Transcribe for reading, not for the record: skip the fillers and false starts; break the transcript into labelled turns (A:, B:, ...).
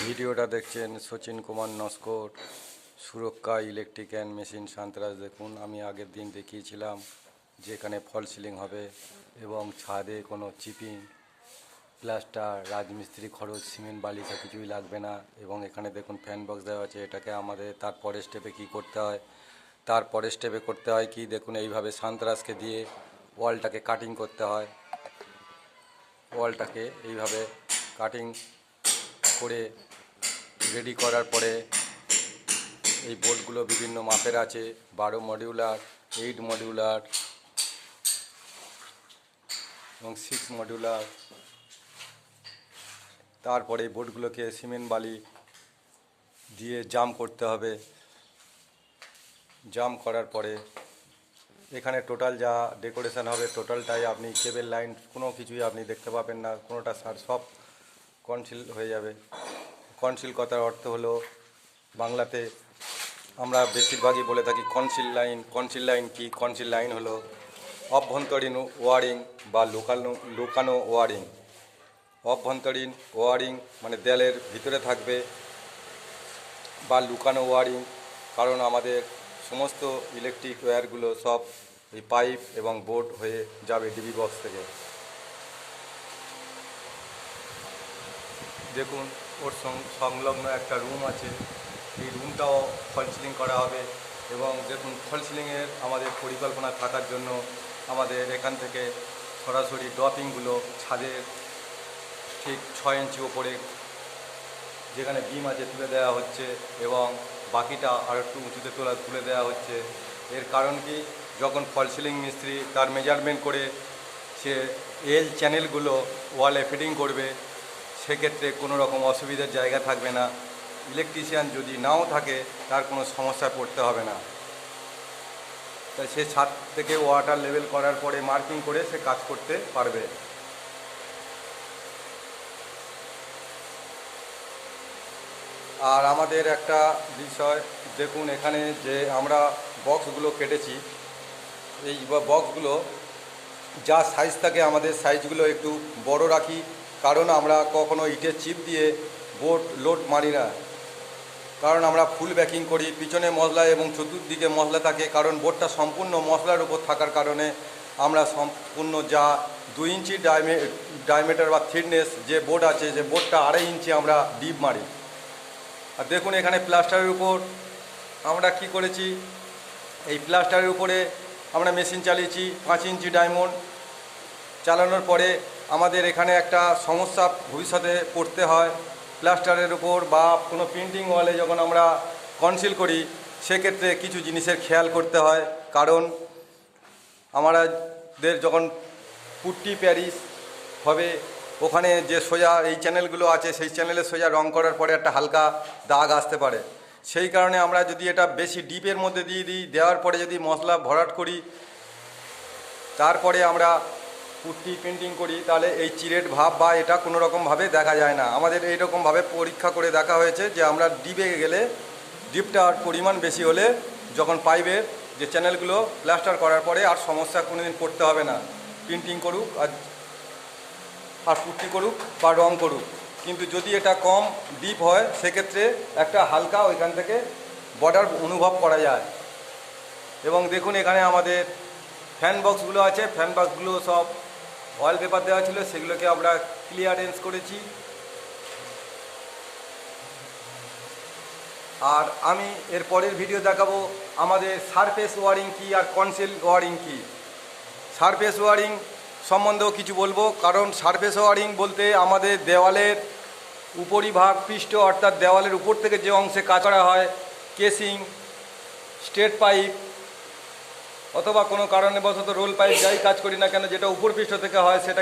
A: ভিডিওটা দেখছেন সচিন কুমার নস্কর, সুরক্ষা ইলেকট্রিক অ্যান্ড মেশিন সাঁতরাজ। দেখুন, আমি আগের দিন দেখিয়েছিলাম যেখানে ফল সিলিং হবে এবং ছাদে কোনো চিপিং, প্লাস্টার, রাজমিস্ত্রি খরচ, সিমেন্ট, বালি সব কিছুই লাগবে না। এবং এখানে দেখুন ফ্যান বক্স দেওয়া আছে। এটাকে আমাদের তারপরের স্টেপে কি করতে হয়, তারপরের স্টেপে করতে হয় কি দেখুন, এইভাবে সাঁতরাজকে দিয়ে ওয়ালটাকে কাটিং করতে হয়। ওয়ালটাকে এইভাবে কাটিং করে রেডি করার পরে এই বোর্ডগুলো বিভিন্ন মাপের আছে, 12 মডিউলার, 8 মডিউলার এবং 6 মডিউলার। তারপরে এই বোর্ডগুলোকে সিমেন্ট বালি দিয়ে জাম করতে হবে। জাম করার পরে এখানে টোটাল যা ডেকোরেশন হবে টোটালটাই আপনি কেবল লাইন কোনো কিছুই আপনি দেখতে পাবেন না, কোনোটা সব কনসিল হয়ে যাবে। কনসিল কথার অর্থ হলো বাংলাতে আমরা বেশিরভাগই বলে থাকি কনসিল লাইন। কনসিল লাইন কি? কনসিল লাইন হলো অভ্যন্তরীণ ওয়ারিং বা লুকানো ওয়ারিং। অভ্যন্তরীণ ওয়ারিং মানে দেয়ালের ভিতরে থাকবে, বা লুকানো ওয়ারিং, কারণ আমাদের সমস্ত ইলেকট্রিক ওয়্যারগুলো সব এই পাইপ এবং বোর্ড হয়ে যাবে ডিবি বক্স থেকে। দেখুন, ওর সংলগ্ন একটা রুম আছে, এই রুমটাও ফল সিলিং করা হবে। এবং দেখুন, ফল সিলিংয়ের আমাদের পরিকল্পনা থাকার জন্য আমাদের এখান থেকে সরাসরি ড্রপিংগুলো ছাদের ঠিক 6 ইঞ্চি ওপরে যেখানে বিম আছে তুলে দেওয়া হচ্ছে এবং বাকিটা আর একটু উঁচুতে তুলে দেওয়া হচ্ছে। এর কারণ কি, যখন ফল সিলিং মিস্ত্রি তার মেজারমেন্ট করে সে এল চ্যানেলগুলো ওয়ালে ফিটিং করবে, সেক্ষেত্রে কোনো রকম অসুবিধার জায়গা থাকবে না। ইলেকট্রিশিয়ান যদি নাও থাকে তার কোনো সমস্যায় পড়তে হবে না। তাই সে ছাদ থেকে ওয়াটার লেভেল করার পরে মার্কিং করে সে কাজ করতে পারবে। আর আমাদের একটা বিষয় দেখুন, এখানে যে আমরা বক্সগুলো কেটেছি, এই বক্সগুলো যা সাইজ থাকে আমাদের সাইজগুলো একটু বড় রাখি, কারণ আমরা কখনো ইটের চিপ দিয়ে বোর্ড লোড মারি না। কারণ আমরা ফুল ব্যাকিং করি, পিছনে মশলা এবং চতুর্দিকে মশলা থাকে, কারণ বোর্ডটা সম্পূর্ণ মশলার উপর থাকার কারণে আমরা সম্পূর্ণ যা 2 ইঞ্চি ডায়ামিটার বা থিকনেস যে বোর্ড আছে, যে বোর্ডটা 2.5 ইঞ্চি আমরা ডিপ মারি। আর দেখুন, এখানে প্লাস্টারের উপর আমরা কি করেছি, এই প্লাস্টারের উপরে আমরা মেশিন চালিয়েছি 5 ইঞ্চি ডায়মন্ড। চালানোর পরে আমাদের এখানে একটা সমস্যা ভবিষ্যতে পড়তে হয়, প্লাস্টারের উপর বা কোনো প্রিন্টিং ওয়ালে যখন আমরা কনসিল করি, সেক্ষেত্রে কিছু জিনিসের খেয়াল করতে হয়। কারণ আমাদের যখন পুট্টি প্যারিস হবে, ওখানে যে সোজা এই চ্যানেলগুলো আছে, সেই চ্যানেলে সোজা রং করার পরে একটা হালকা দাগ আসতে পারে। সেই কারণে আমরা যদি এটা বেশি ডিপের মধ্যে দিয়ে দিই, দেওয়ার পরে যদি মশলা ভরাট করি, তারপরে আমরা পুট্টি পেন্টিং করি, তাহলে এই চিরেট ভাব বা এটা কোনো রকমভাবে দেখা যায় না। আমাদের এইরকমভাবে পরীক্ষা করে দেখা হয়েছে যে আমরা ডিপে গেলে, ডিপটার পরিমাণ বেশি হলে, যখন পাইপের যে চ্যানেলগুলো প্লাস্টার করার পরে আর সমস্যা কোনোদিন পড়তে হবে না। প্রিন্টিং করুক আর পুট্টি করুক বা রং করুক, কিন্তু যদি এটা কম ডিপ হয়, সেক্ষেত্রে একটা হালকা ওইখান থেকে বর্ডার অনুভব করা যায়। এবং দেখুন, এখানে আমাদের ফ্যান বক্সগুলো আছে, ফ্যান বক্সগুলো সব অয়েল পেপার দেওয়া ছিল, সেগুলোকে আমরা ক্লিয়ারেন্স করেছি। আর আমি এর পরের ভিডিও দেখাবো আমাদের সারফেস ওয়ারিং কি আর কনসিল ওয়ারিং কি। সারফেস ওয়ারিং সম্বন্ধেও কিছু বলবো, কারণ সারফেস ওয়ারিং বলতে আমাদের দেওয়ালের উপরিভাগ পৃষ্ঠ, অর্থাৎ দেওয়ালের উপর থেকে যে অংশে কাজ করা হয়, কেসিং, স্ট্রেট পাইপ অথবা কোনো কারণে বশত রোল পাইপ, যাই কাজ করি না কেন, যেটা উপর পৃষ্ঠ থেকে হয় সেটা